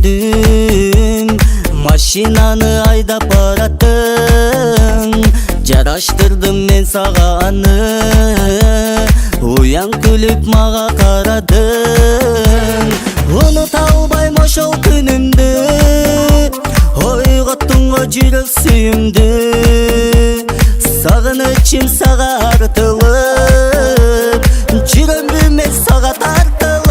күндүм машинаны айдап бараттың, жараштырдым мен сага аны, уян күлүп мага карадың. Унута албайм ошол күнүмдү, ойготтуң го жүрөк сүйүмдү, сагынычым сага артылып, жүрөм мен сага тартылып.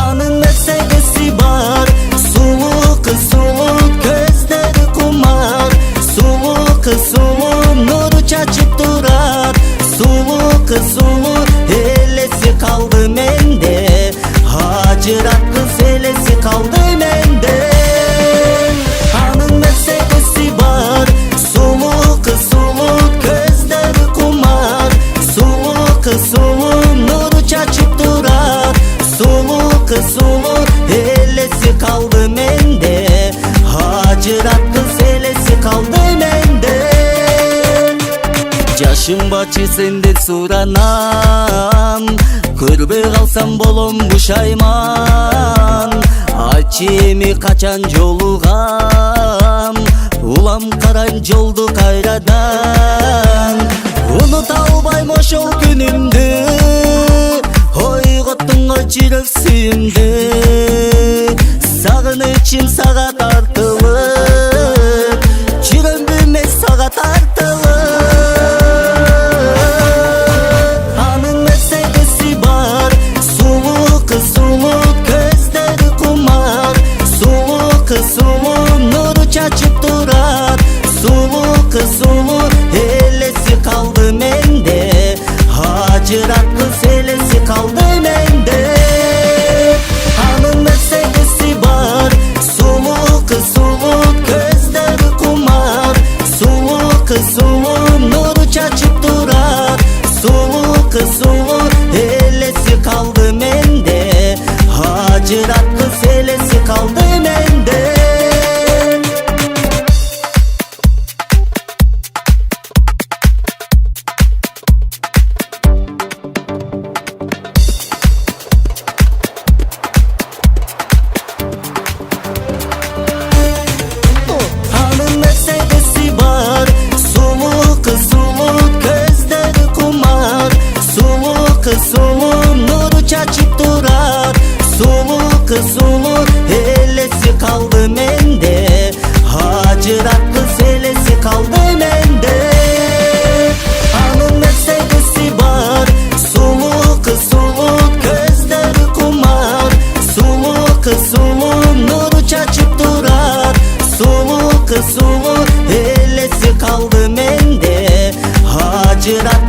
Анын месегеси бар, сулуу кыз, сулуу көздөрү кумар, сулуу кыз, сулуу нуру чачып турат, сулуу кыз, сулуу элеси калды менде, ажырат кыз элеси калды менде. Анын месегеси бар, сулуу кыз, сулуу көздөрү кумар, сулуу кыз, сулуу нуру чачып турат, сулуу кыз, сулуу элеси калды менде, ажырат кыз элеси калды менде. Жашым бачы сенден суранам, көрбөй калсам болом пушайман. Айтчы эми качан жолугам, улам карайм жолду кайрадан. Унута албайм ошол күнүмдү, ойготтуң го жүрөк сүйүмдү, сагынычым сага тартылып, жүрөм мен сага тартылып. Анын месегеси бар, сулуу кыз, сулуу көздөрү кумар, сулуу кыз, сулуу нуру чачып турат, сулуу кыз, сулуу элеси калды менде, ажырат кыз элеси калды менде. Анын месегеси бар, сулуу кыз, сулуу көздөрү кумар, сулуу кыз, сулуу нуру чачып турат, сулуу кыз, сулуу элеси калды менде, ажырат кыз элеси калды менде. Анын месегеси бар, сулуу кыз, сулуу көздөрү кумар, сулуу кыз, сулуу нуру чачып турат, сулуу кыз, сулуу элеси калды менде, ажырат кыз элеси калды менде. Анын месегеси бар, сулуу кыз, сулуу көздөрү кумар, сулуу кыз, сулуу нуру чачып турат, сулуу кыз, сулуу элеси калды менде, ажырат